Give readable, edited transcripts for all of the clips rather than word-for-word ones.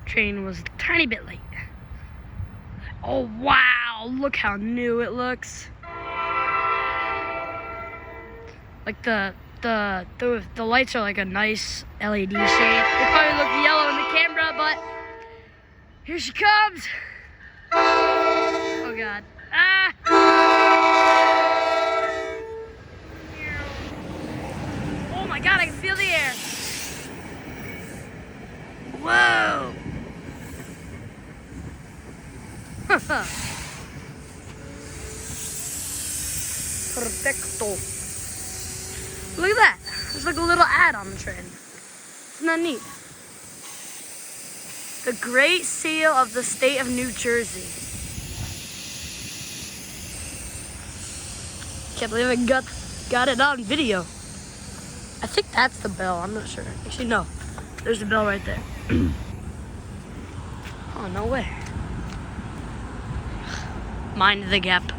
Train was a tiny bit late. Oh wow, look how new it looks. Like the lights are like a nice LED shade. They probably look yellow in the camera, but here she comes. Oh god. Ah! Oh my god, I can feel the air. Whoa! Perfecto. Look at that. There's like a little ad on the train. Isn't that neat? The Great Seal of the State of New Jersey. Can't believe I got it on video. I think that's the bell. I'm not sure. Actually, no. There's the bell right there. Oh, no way. Mind the gap.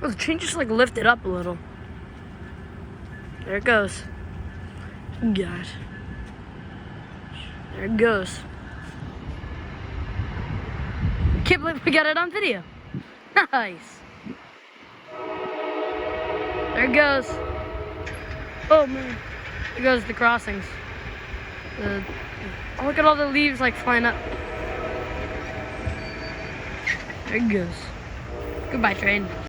Oh, the train just like lifted up a little. There it goes. God. There it goes. Can't believe we got it on video. Nice. There it goes. Oh man. There goes the crossings. Oh, look at all the leaves like flying up. There it goes. Goodbye, train.